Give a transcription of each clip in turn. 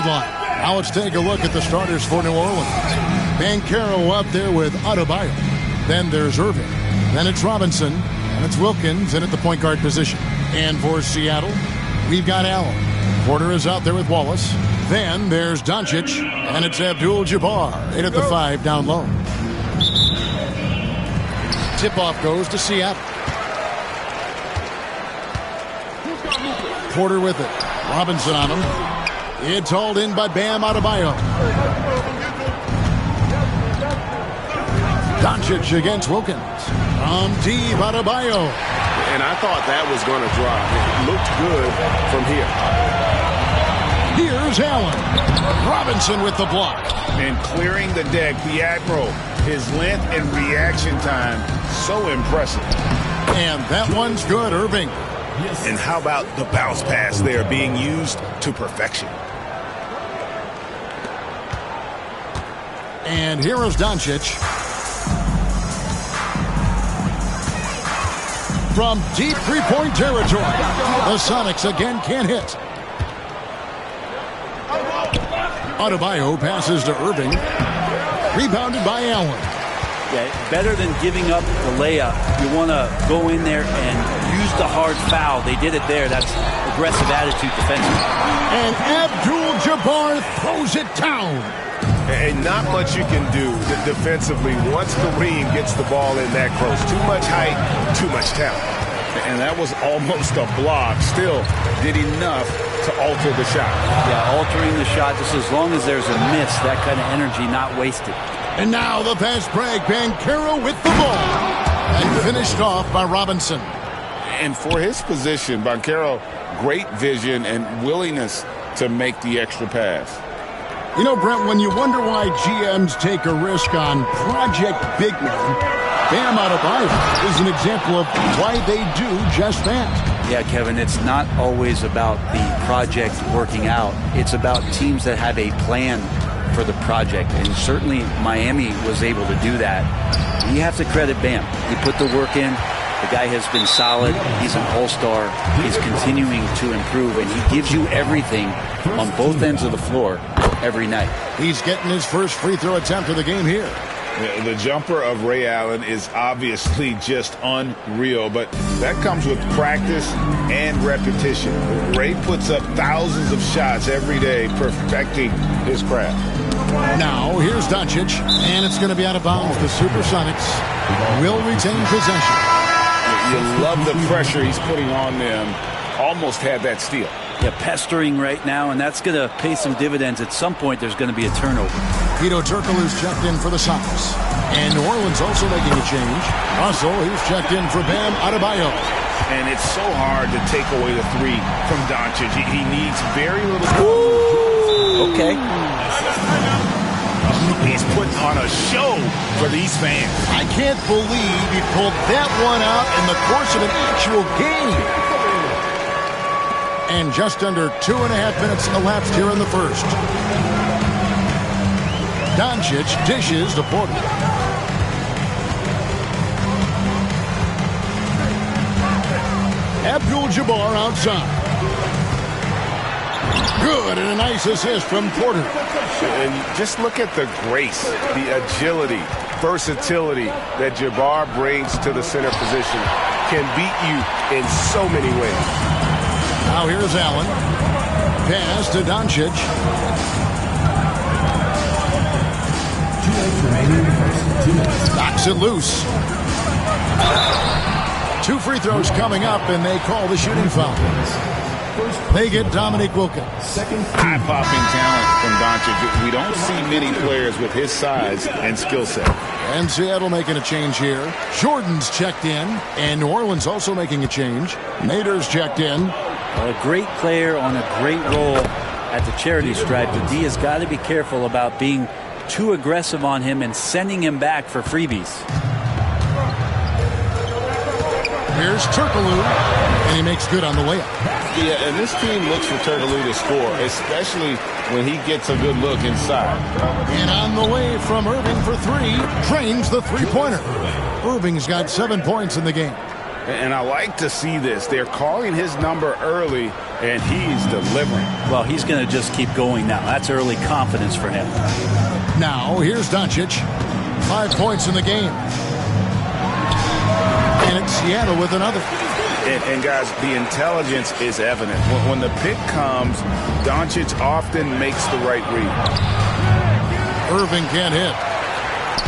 sideline. Now let's take a look at the starters for New Orleans. Banchero up there with Adebayo. Then there's Irving. Then it's Robinson. And it's Wilkins in at the point guard position. And for Seattle, we've got Allen. Porter is out there with Wallace. Then there's Doncic. And it's Abdul-Jabbar in at the 5 down low. Tip-off goes to Seattle. Porter with it. Robinson on him. It's hauled in by Bam Adebayo. Doncic against Wilkins. From deep, Adebayo. And I thought that was going to drop. It looked good from here. Here's Allen. Robinson with the block. And clearing the deck, the Admiral. His length and reaction time, so impressive. And that one's good, Irving. And how about the bounce pass there being used to perfection? And here is Doncic. From deep three-point territory. The Sonics again can't hit. Adebayo passes to Irving. Rebounded by Allen. Yeah, better than giving up the layup. You want to go in there and use the hard foul. They did it there. That's aggressive attitude defensively. And Abdul-Jabbar throws it down. And not much you can do defensively once Kareem gets the ball in that close. Too much height, too much talent. And that was almost a block. Still did enough to alter the shot. Yeah, altering the shot just as long as there's a miss. That kind of energy not wasted. And now the fast break. Banchero with the ball. And finished off by Robinson. And for his position, Banchero, great vision and willingness to make the extra pass. You know, Brent, when you wonder why GMs take a risk on project big men, Bam Adebayo is an example of why they do just that. Yeah, Kevin, it's not always about the project working out. It's about teams that have a plan for the project, and certainly Miami was able to do that. You have to credit Bam. He put the work in. The guy has been solid. He's an all-star. He's continuing to improve, and he gives you everything on both ends of the floor every night. He's getting his first free throw attempt of the game here. The jumper of Ray Allen is obviously just unreal, but that comes with practice and repetition. Ray puts up thousands of shots every day, perfecting his craft. Now, here's Doncic, and it's going to be out of bounds. The Supersonics will retain possession. You love the pressure he's putting on them. Almost had that steal. Yeah, pestering right now, and that's going to pay some dividends. At some point, there's going to be a turnover. Hedo Turkoglu's checked in for the Sonics. And New Orleans also making a change. Russell, he's checked in for Bam Adebayo. And it's so hard to take away the three from Doncic. He needs very little. Ooh, okay. He's putting on a show for these fans. I can't believe he pulled that one out in the course of an actual game. And just under 2.5 minutes elapsed here in the first. Doncic dishes to Porter. Abdul-Jabbar outside. Good, and a nice assist from Porter. And just look at the grace, the agility, versatility that Jabbar brings to the center position. Can beat you in so many ways. Now here's Allen. Pass to Doncic. Knocks it loose. 2 free throws coming up, and they call the shooting foul. They get Dominique Wilkins. Eye-popping talent from Doncic. We don't see many players with his size and skill set. And Seattle making a change here. Jordan's checked in, and New Orleans also making a change. Nader's checked in. A great player on a great role at the charity stripe. The D has got to be careful about being too aggressive on him and sending him back for freebies. Here's Turkoglu, and he makes good on the layup. Yeah, and this team looks for Turkoglu to score, especially when he gets a good look inside. And on the way from Irving for 3, drains the three-pointer. Irving's got 7 points in the game. And I like to see this. They're calling his number early, and he's delivering. Well, he's going to just keep going now. That's early confidence for him. Now, here's Doncic. 5 points in the game. And it's Seattle with another. And guys, the intelligence is evident. When the pick comes, Doncic often makes the right read. Irving can't hit.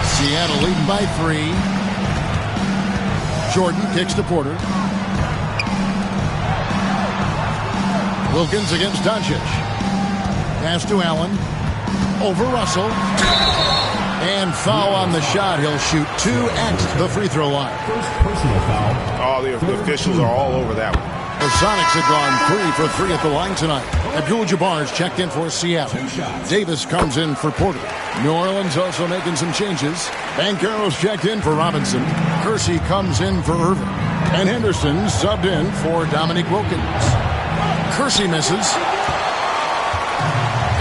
Seattle leading by 3. Jordan kicks to Porter. Wilkins against Doncic. Pass to Allen. Over Russell. And foul on the shot. He'll shoot 2 at the free throw line. First personal foul. Oh, the officials are all over that one. The Sonics have gone 3 for 3 at the line tonight. Abdul-Jabbar is checked in for Seattle. Davis comes in for Porter. New Orleans also making some changes. Banchero's checked in for Robinson. Kersey comes in for Irving. And Henderson subbed in for Dominique Wilkins. Kersey misses.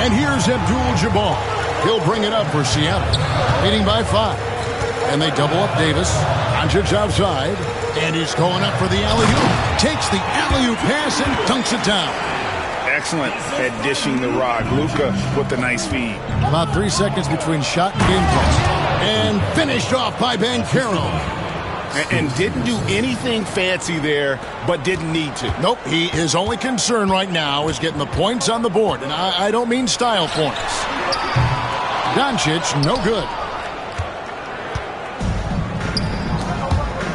And here's Abdul-Jabbar. He'll bring it up for Seattle. Leading by 5. And they double up Davis. Doncic outside. And he's going up for the alley-oop. Takes the alley-oop pass and dunks it down. Excellent at dishing the rock. Luka with the nice feed. About 3 seconds between shot and game call. And finished off by Banchero. And didn't do anything fancy there, but didn't need to. Nope, his only concern right now is getting the points on the board. And I don't mean style points. Doncic, no good.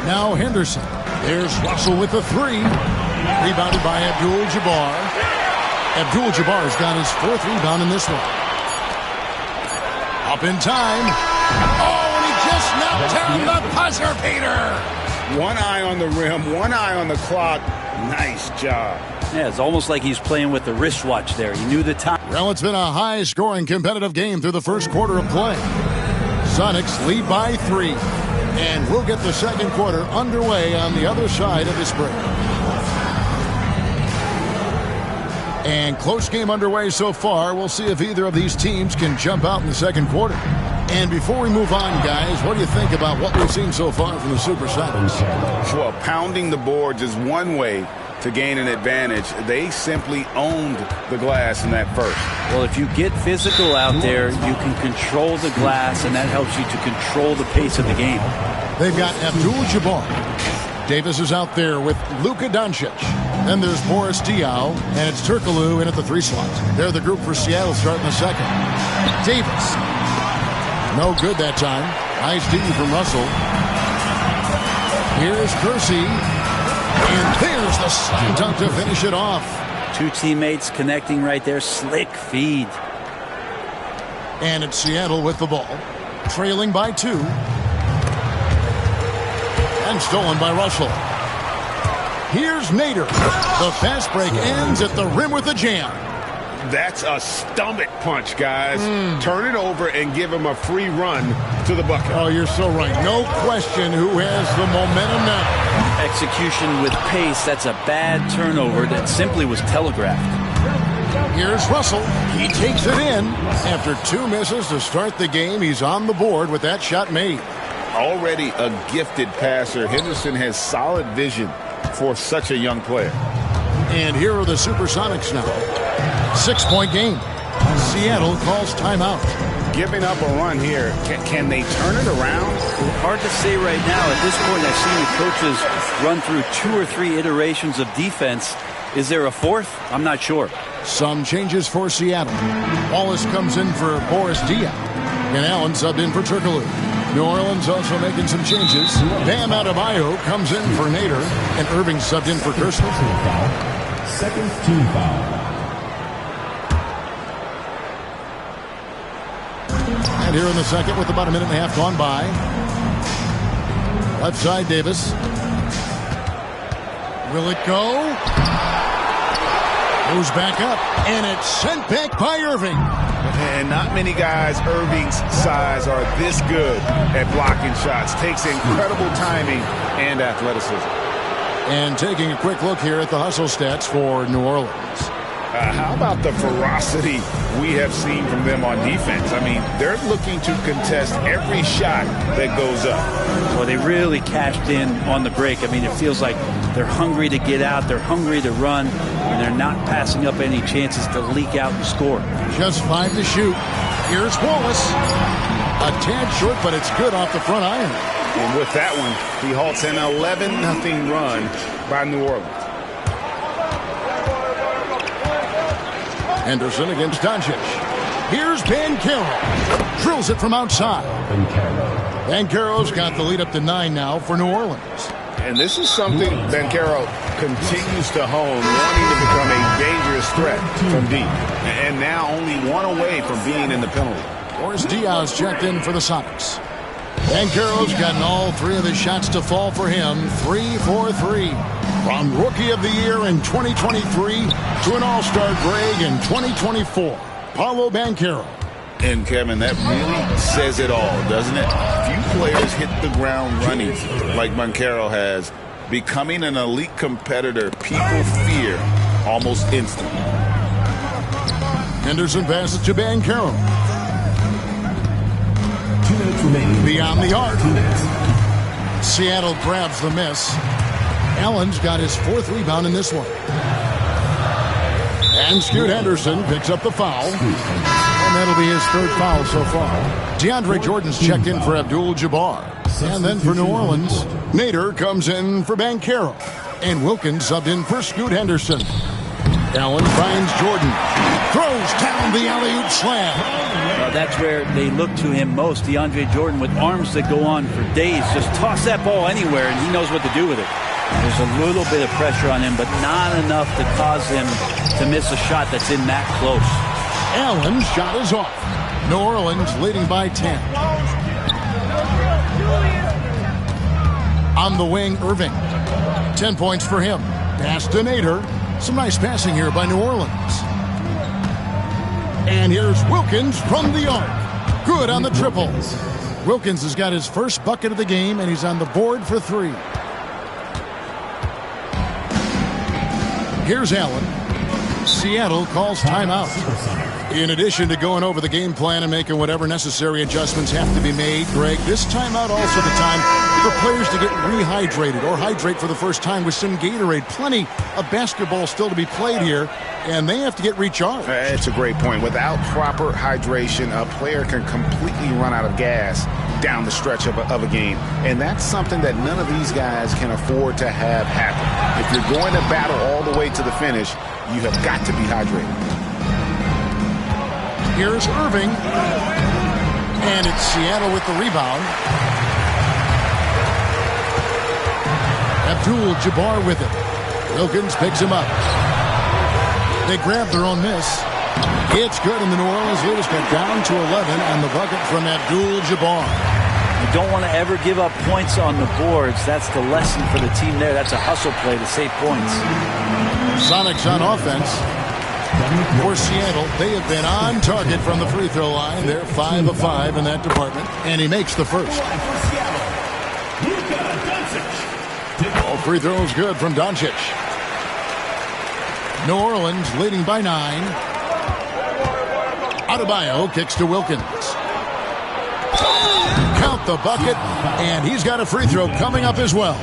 Now Henderson. There's Russell with the 3. Rebounded by Abdul-Jabbar. Abdul-Jabbar's got his 4th rebound in this one. Up in time. Oh, and he just knocked down the buzzer beater. One eye on the rim, one eye on the clock. Nice job. Yeah, it's almost like he's playing with the wristwatch there. He knew the time. Well, it's been a high-scoring competitive game through the first quarter of play. Sonics lead by 3. And we'll get the second quarter underway on the other side of this break. And close game underway so far. We'll see if either of these teams can jump out in the second quarter. And before we move on, guys, what do you think about what we've seen so far from the Supersonics? Well, pounding the boards is one way to gain an advantage. They simply owned the glass in that first. Well, if you get physical out there, you can control the glass, and that helps you to control the pace of the game. They've got Abdul-Jabbar. Davis is out there with Luka Doncic. Then there's Boris Diaw, and it's Turkoglu in at the 3 slot. They're the group for Seattle starting the second. Davis. No good that time. Nice D from Russell. Here's Kersey. And there's the slam dunk to finish it off. 2 teammates connecting right there. Slick feed. And it's Seattle with the ball. Trailing by 2. And stolen by Russell. Here's Nader. The fast break ends at the rim with a jam. That's a stomach punch, guys. Turn it over and give him a free run to the bucket. Oh, you're so right. No question who has the momentum now. Execution with pace. That's a bad turnover that simply was telegraphed. Here's Russell. He takes it in. After 2 misses to start the game, he's on the board with that shot made. Already a gifted passer, Henderson has solid vision for such a young player. And here are the Supersonics now. 6-point game. Seattle calls timeout. Giving up a run here. Can they turn it around? Hard to say right now. At this point, I've seen the coaches run through 2 or 3 iterations of defense. Is there a 4th? I'm not sure. Some changes for Seattle. Wallace comes in for Boris Diaw. And Allen subbed in for Turkoglu. New Orleans also making some changes. Bam Adebayo comes in for Nader. And Irving subbed in for Kersey. Second team foul. And here in the second with about a minute and a half gone by. Left side Davis. Will it go? Goes back up. And it's sent back by Irving. And not many guys Irving's size are this good at blocking shots. Takes incredible timing and athleticism. And taking a quick look here at the hustle stats for New Orleans. How about the ferocity we have seen from them on defense? I mean, they're looking to contest every shot that goes up. Well, they really cashed in on the break. I mean, it feels like They're hungry to get out. They're hungry to run. And they're not passing up any chances to leak out and score. Just 5 to shoot. Here's Wallace. A tad short, but it's good off the front iron. And with that one, he halts an 11-0 run by New Orleans. Henderson against Doncic. Here's Banchero. Drills it from outside. Banchero's got the lead up to 9 now for New Orleans. And this is something Banchero continues to hone, wanting to become a dangerous threat from deep. And now only 1 away from being in the penalty. Boris Diaz checked in for the Sonics. Banchero's gotten all 3 of his shots to fall for him. 3 for 3. From Rookie of the Year in 2023 to an All-Star Greg in 2024. Paolo Banchero. And, Kevin, that really says it all, doesn't it? Few players hit the ground running like Banchero has. Becoming an elite competitor, people fear almost instantly. Henderson passes to Banchero. 2 minutes remaining. Beyond the arc. Seattle grabs the miss. Allen's got his 4th rebound in this one. And Scoot Henderson picks up the foul. And that'll be his 3rd foul so far. DeAndre Jordan's checked in for Abdul-Jabbar. And then for New Orleans, Nader comes in for Banchero. And Wilkins subbed in for Scoot Henderson. Allen finds Jordan. Throws down the alley-oop slam. That's where they look to him most. DeAndre Jordan with arms that go on for days. Just toss that ball anywhere, and he knows what to do with it. There's a little bit of pressure on him, but not enough to cause him to miss a shot that's in that close. Allen's shot is off. New Orleans leading by 10. On the wing, Irving. 10 points for him. Pass to Nader. Some nice passing here by New Orleans. And here's Wilkins from the arc. Good on the triple. Wilkins has got his first bucket of the game, and he's on the board for 3. Here's Allen. Seattle calls timeout. In addition to going over the game plan and making whatever necessary adjustments have to be made, Greg, this timeout also the time for players to get rehydrated or hydrate for the first time with some Gatorade. Plenty of basketball still to be played here, and they have to get recharged. It's a great point. Without proper hydration, a player can completely run out of gas down the stretch of a game. And that's something that none of these guys can afford to have happen. If you're going to battle all the way to the finish, you have got to be hydrated. Here's Irving. And it's Seattle with the rebound. Abdul-Jabbar with it. Wilkins picks him up. They grab their own miss. It's good, and the New Orleans lead has got down to 11 on the bucket from Abdul-Jabbar. You don't want to ever give up points on the boards. That's the lesson for the team there. That's a hustle play to save points. Sonics on offense. For Seattle, they have been on target from the free throw line. They're 5 of 5 in that department, and he makes the first. All free throws good from Doncic. New Orleans leading by 9. Adebayo kicks to Wilkins. Count the bucket, and he's got a free throw coming up as well.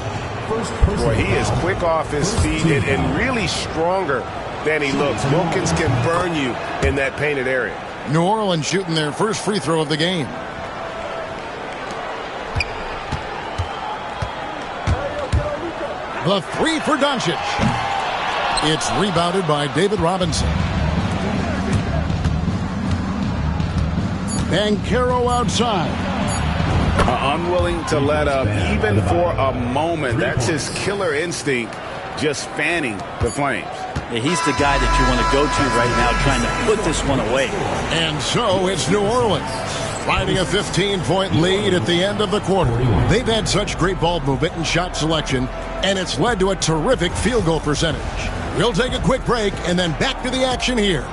Boy, he is quick off his feet and really stronger than he looks. Wilkins can burn you in that painted area. New Orleans shooting their first free throw of the game. The 3 for Doncic. It's rebounded by David Robinson. Banchero outside. Unwilling to let up even for a moment. That's his killer instinct, just fanning the flames. Yeah, he's the guy that you want to go to right now, trying to put this one away. And so it's New Orleans finding a 15-point lead at the end of the quarter. They've had such great ball movement and shot selection, and it's led to a terrific field goal percentage. We'll take a quick break and then back to the action here.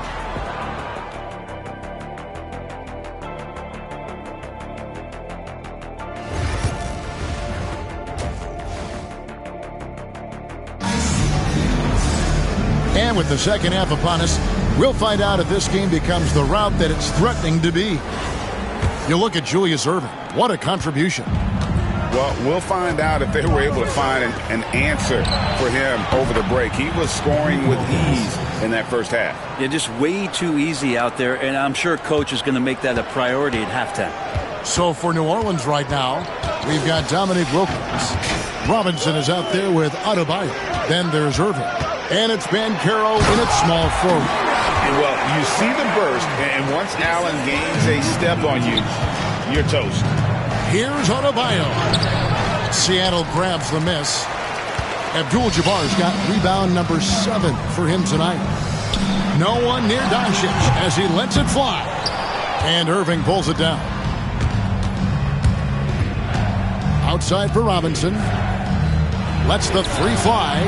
And with the second half upon us, we'll find out if this game becomes the route that it's threatening to be. You look at Julius Irving. What a contribution. Well, we'll find out if they were able to find an answer for him over the break. He was scoring with ease in that first half. Yeah, just way too easy out there, and I'm sure coach is going to make that a priority at halftime. So for New Orleans right now, we've got Dominique Wilkins. Robinson is out there with Adebayo. Then there's Irving. And it's Banchero in its small forward. Well, you see the burst, and once Allen gains a step on you, you're toast. Here's Adebayo. Seattle grabs the miss. Abdul-Jabbar's got rebound number 7 for him tonight. No one near Doncic as he lets it fly. And Irving pulls it down. Outside for Robinson. Lets the 3 fly.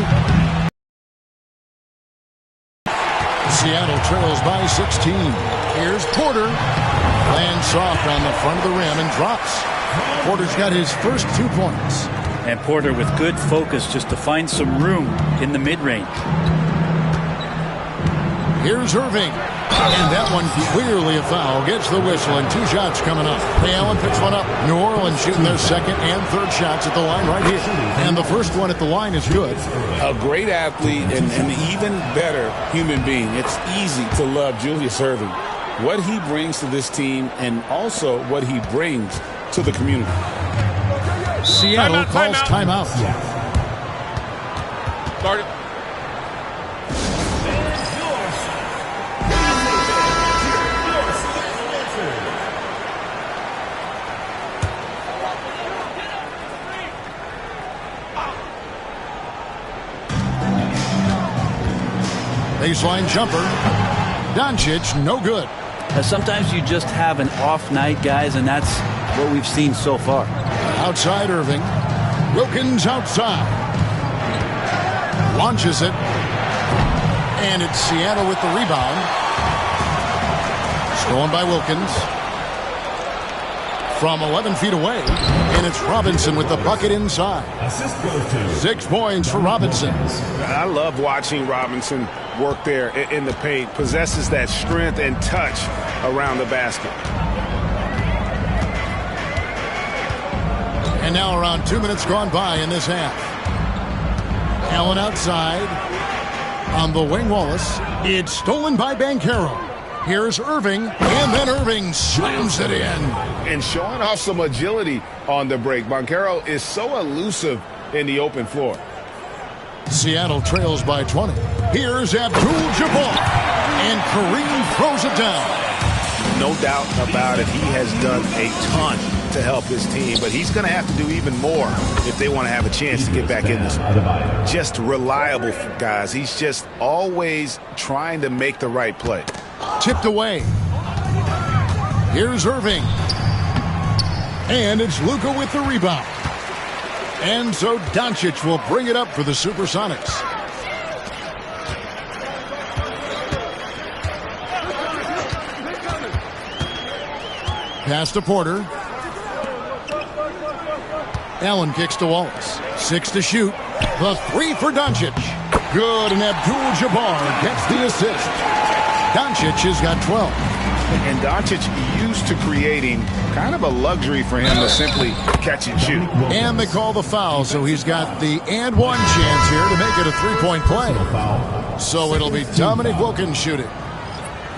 Seattle trails by 16. Here's Porter. Lands soft on the front of the rim and drops. Porter's got his first 2 points. And Porter with good focus just to find some room in the mid-range. Here's Irving. And that one clearly a foul. Gets the whistle and 2 shots coming up. Ray Allen picks one up. New Orleans shooting their second and third shots at the line right here. And the first one at the line is good. A great athlete and an even better human being. It's easy to love Julius Irving. What he brings to this team and also what he brings to the community. Seattle calls timeout. Start it. Baseline jumper. Doncic, no good. Sometimes you just have an off night, guys, and that's what we've seen so far. Outside Irving. Wilkins outside. Launches it. And it's Seattle with the rebound. Stolen by Wilkins. From 11 feet away. And it's Robinson with the bucket inside. 6 points for Robinson. I love watching Robinson work there in the paint. Possesses that strength and touch around the basket. And now around 2 minutes gone by in this half. Allen outside. On the wing, Wallace. It's stolen by Banchero. Here's Irving. And then Irving slams it in. And showing off some agility on the break. Banchero is so elusive in the open floor. Seattle trails by 20. Here's Abdul-Jabbar. And Kareem throws it down. No doubt about it. He has done a ton to help his team, but he's going to have to do even more if they want to have a chance to get back in this one. Just reliable, guys. He's just always trying to make the right play. Tipped away. Here's Irving. And it's Luka with the rebound. And so Doncic will bring it up for the Supersonics. Pass to Porter. Allen kicks to Wallace. 6 to shoot. The 3 for Doncic. Good, and Abdul-Jabbar gets the assist. Doncic has got 12. And Doncic used to creating kind of a luxury for him to simply catch and shoot. And they call the foul, so he's got the and one chance here to make it a 3-point play. So it'll be Dominique Wilkins shooting.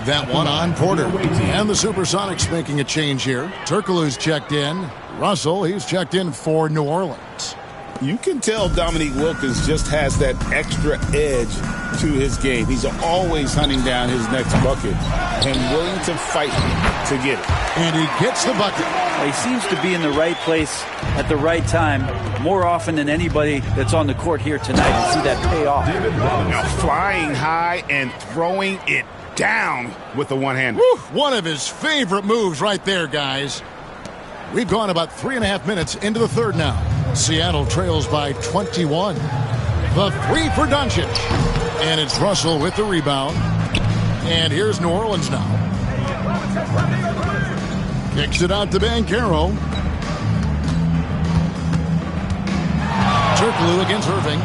That one on Porter. And the Supersonics making a change here. Turkoglu's checked in. Russell, he's checked in for New Orleans. You can tell Dominique Wilkins just has that extra edge to his game. He's always hunting down his next bucket and willing to fight to get it. And he gets the bucket. He seems to be in the right place at the right time more often than anybody that's on the court here tonight. You see that pay off. Now flying high and throwing it down with the one-hander. One of his favorite moves right there, guys. We've gone about 3.5 minutes into the third now. Seattle trails by 21. The 3 for Doncic. And it's Russell with the rebound. And here's New Orleans now. Kicks it out to Banchero. Turkoglu against Irving.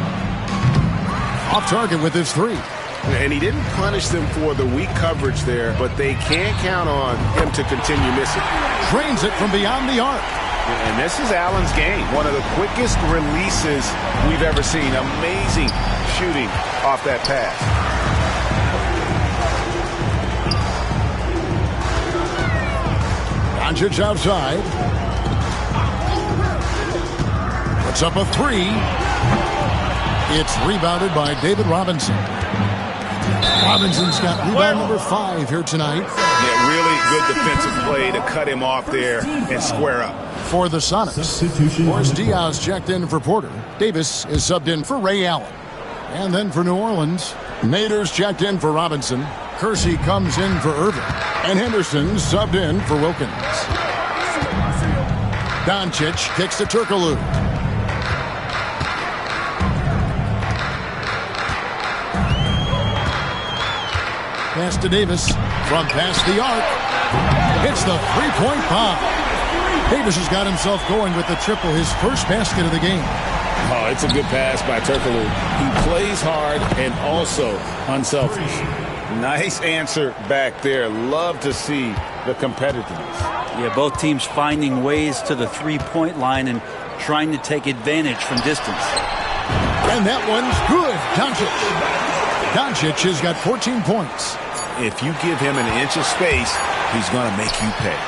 Off target with his 3. And he didn't punish them for the weak coverage there, but they can't count on him to continue missing. Drains it from beyond the arc. And this is Allen's game. One of the quickest releases we've ever seen. Amazing shooting off that pass. Doncic outside. Puts up a three. It's rebounded by David Robinson. Robinson's got rebound number 5 here tonight. Yeah, really good defensive play to cut him off there and square up. For the Sonics, Boris Diaz checked in for Porter. Davis is subbed in for Ray Allen. And then for New Orleans, Nader's checked in for Robinson. Kersey comes in for Irving. And Henderson subbed in for Wilkins. Doncic kicks to Turkoglu. Pass to Davis from past the arc. It's the three-point bomb. Davis has got himself going with the triple, his first basket of the game. Oh, it's a good pass by Turkoglu. He plays hard and also unselfish. Nice answer back there. Love to see the competitiveness. Yeah, both teams finding ways to the three-point line and trying to take advantage from distance. And that one's good. Doncic has got 14 points. If you give him an inch of space, he's going to make you pay.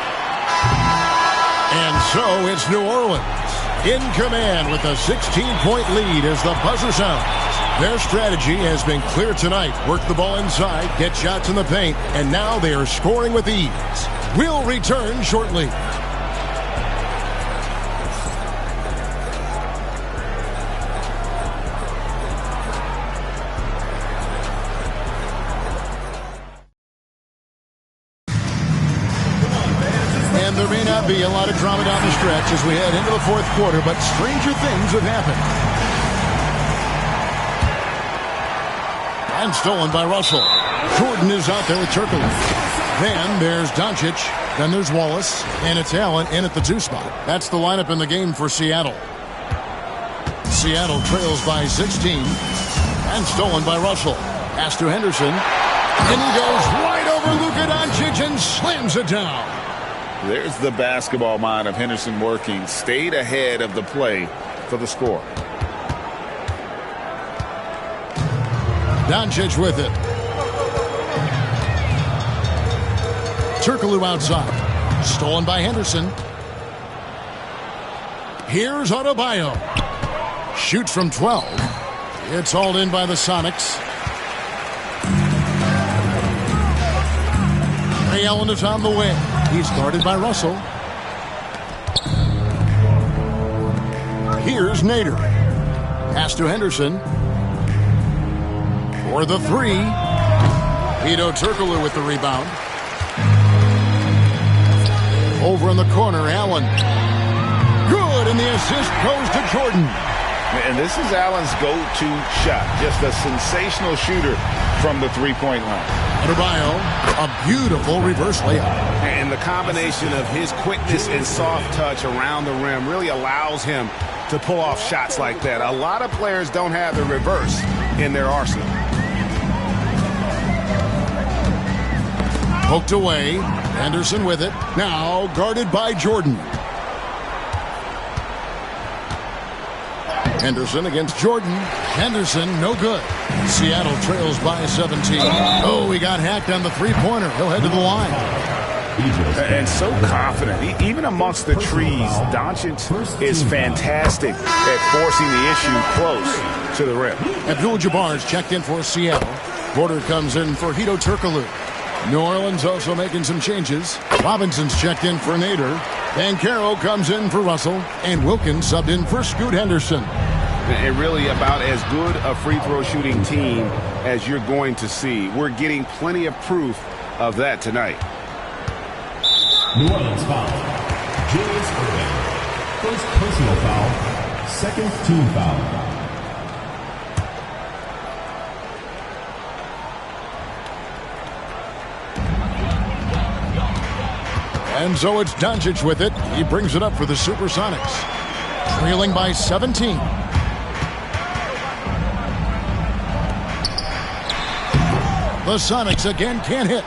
And so it's New Orleans in command with a 16-point lead as the buzzer sounds. Their strategy has been clear tonight. Work the ball inside, get shots in the paint, and now they are scoring with ease. We'll return shortly. And there may not be a lot of drama down the stretch as we head into the fourth quarter, but stranger things have happened. And stolen by Russell. Jordan is out there with Turkoglu. Then there's Doncic. Then there's Wallace. And it's Allen in at the 2 spot. That's the lineup in the game for Seattle. Seattle trails by 16. And stolen by Russell. Pass to Henderson. And he goes right over Luka Doncic and slams it down. There's the basketball mind of Henderson working. Stayed ahead of the play for the score. Doncic with it. Turkoglu outside. Stolen by Henderson. Here's Adebayo. Shoots from 12. It's hauled in by the Sonics. Ray Allen is on the wing. He's guarded by Russell. Here's Nader. Pass to Henderson. For the 3. Hedo Turkoglu with the rebound. Over in the corner, Allen. Good, and the assist goes to Jordan. And this is Allen's go-to shot. Just a sensational shooter from the three-point line. Adebayo, a beautiful reverse layup. And the combination of his quickness and soft touch around the rim really allows him to pull off shots like that. A lot of players don't have the reverse in their arsenal. Poked away. Henderson with it. Now guarded by Jordan. Henderson against Jordan. Henderson, no good. Seattle trails by 17. Oh, he got hacked on the three-pointer. He'll head to the line. And so confident. Even amongst the trees, Doncic is fantastic at forcing the issue close to the rim. Abdul-Jabbar's checked in for Seattle. Porter comes in for Hedo Turkoglu. New Orleans also making some changes. Robinson's checked in for Nader. Banchero comes in for Russell. And Wilkins subbed in for Scoot Henderson. And really about as good a free throw shooting team as you're going to see. We're getting plenty of proof of that tonight. New Orleans foul. Julius Irving. First personal foul. Second team foul. And so it's Doncic with it. He brings it up for the Supersonics. Trailing by 17. The Sonics again can't hit.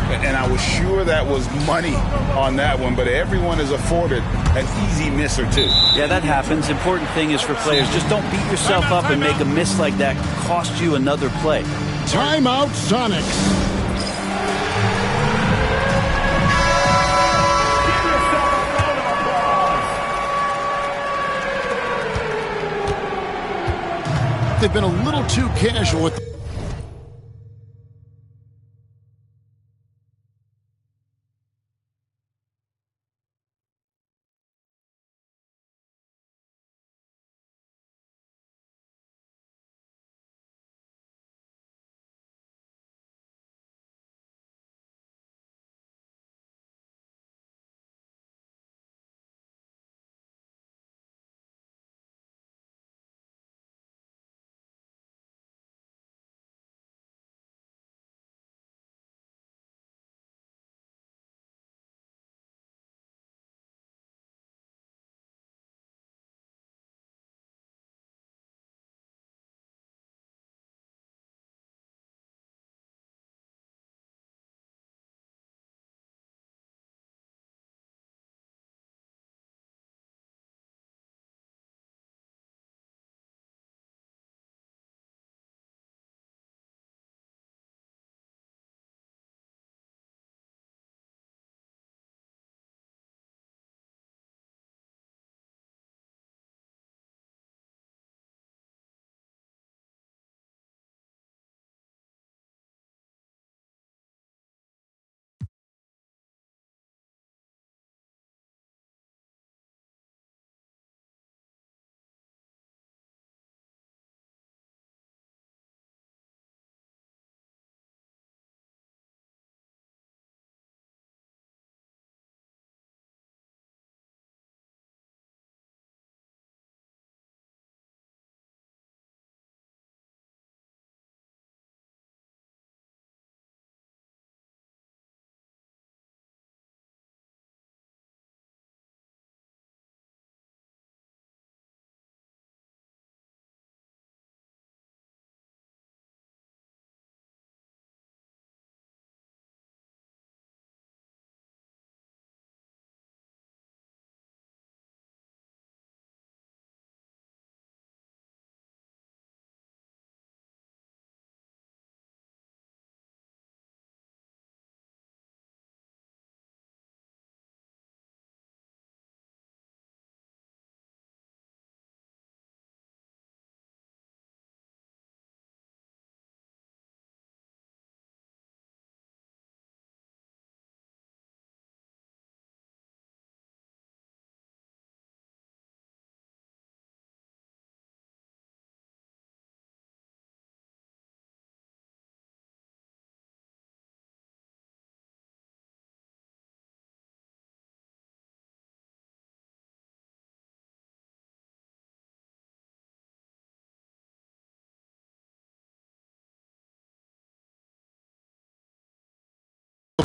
And I was sure that was money on that one, but everyone is afforded an easy miss or two. Yeah, that happens. Important thing is for players, just don't beat yourself up and make a miss like that cost you another play. Timeout, Sonics. They've been a little too casual with the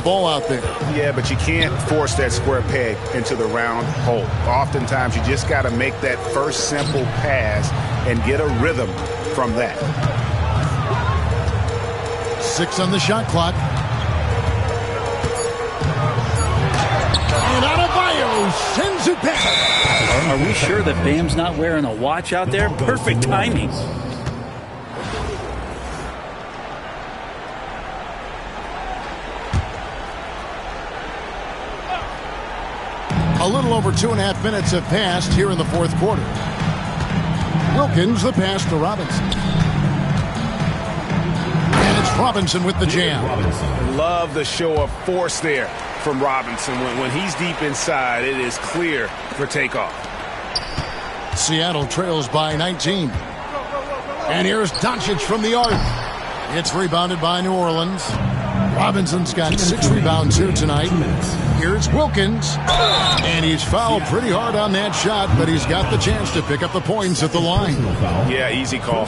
ball out there. Yeah, but you can't force that square peg into the round hole. Oftentimes, you just got to make that first simple pass and get a rhythm from that. 6 on the shot clock. And Adebayo sends it back. Are we sure that Bam's not wearing a watch out there? Perfect timing. A little over 2.5 minutes have passed here in the fourth quarter. Wilkins, the pass to Robinson. And it's Robinson with the jam. Love the show of force there from Robinson. When he's deep inside, it is clear for takeoff. Seattle trails by 19. And here's Doncic from the arc. It's rebounded by New Orleans. Robinson's got 6 rebounds here tonight. Here's Wilkins. And he's fouled pretty hard on that shot, but he's got the chance to pick up the points at the line. Yeah, easy call.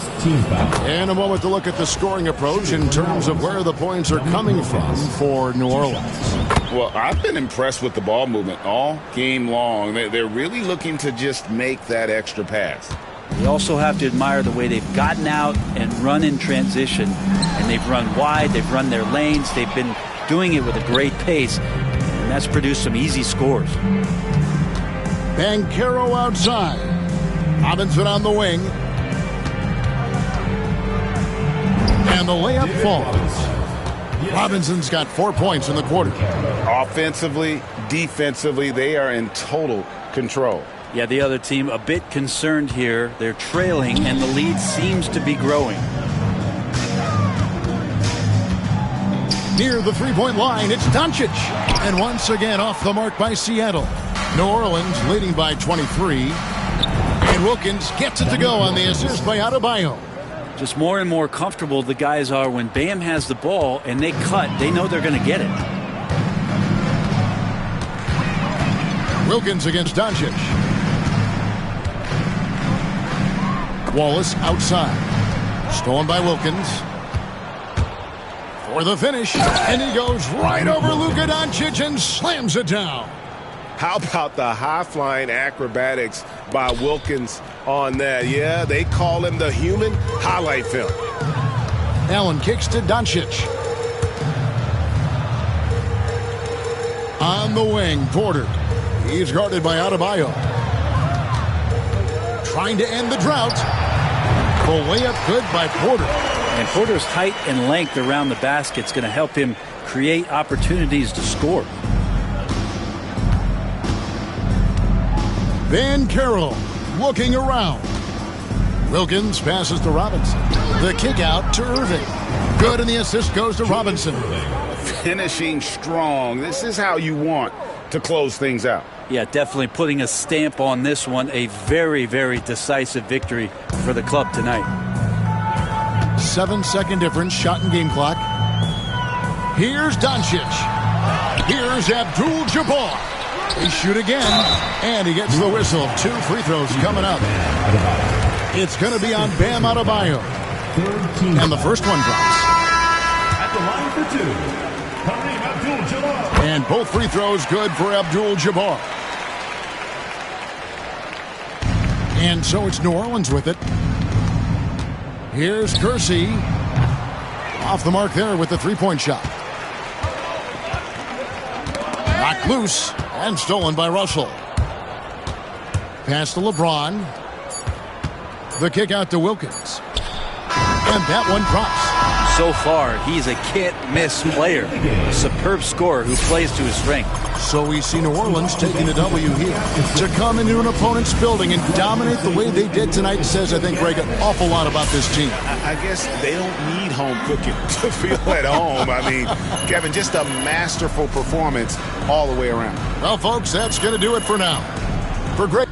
And a moment to look at the scoring approach in terms of where the points are coming from for New Orleans. Well, I've been impressed with the ball movement all game long. They're really looking to just make that extra pass. We also have to admire the way they've gotten out and run in transition. And they've run wide, they've run their lanes, they've been doing it with a great pace, and that's produced some easy scores. Banchero outside. Robinson on the wing. And the layup falls. Robinson's got 4 points in the quarter. Offensively, defensively, they are in total control. Yeah, the other team a bit concerned here. They're trailing, and the lead seems to be growing. Near the three-point line, it's Doncic. And once again off the mark by Seattle. New Orleans leading by 23. And Wilkins gets it to go on the assist by Adebayo. Just more and more comfortable the guys are when Bam has the ball and they cut. They know they're going to get it. Wilkins against Doncic. Wallace outside. Stolen by Wilkins. For the finish. And he goes right over Luka Doncic and slams it down. How about the high-flying acrobatics by Wilkins on that? Yeah, they call him the human highlight film. Allen kicks to Doncic. On the wing, Porter. He's guarded by Adebayo. Trying to end the drought. The layup good by Porter. And Porter's height and length around the basket is going to help him create opportunities to score. Banchero looking around. Wilkins passes to Robinson. The kick out to Irving. Good, and the assist goes to Robinson. Finishing strong. This is how you want to close things out. Yeah, definitely putting a stamp on this one. A very, very decisive victory for the club tonight. 7-second difference, shot and game clock. Here's Doncic. Here's Abdul-Jabbar. They shoot again, and he gets the whistle. 2 free throws coming up. It's going to be on Bam Adebayo. And the first one drops. At the line for 2, Kareem Abdul-Jabbar. And both free throws good for Abdul-Jabbar. And so it's New Orleans with it. Here's Kersey. Off the mark there with the three-point shot. Knocked loose and stolen by Russell. Pass to LeBron. The kick out to Wilkins. And that one drops. So far, he's a can't-miss player. A superb scorer who plays to his strength. So we see New Orleans taking the W here. To come into an opponent's building and dominate the way they did tonight says, I think, Greg, an awful lot about this team. I guess they don't need home cooking to feel at home. I mean, Kevin, just a masterful performance all the way around. Well, folks, that's going to do it for now. For Greg.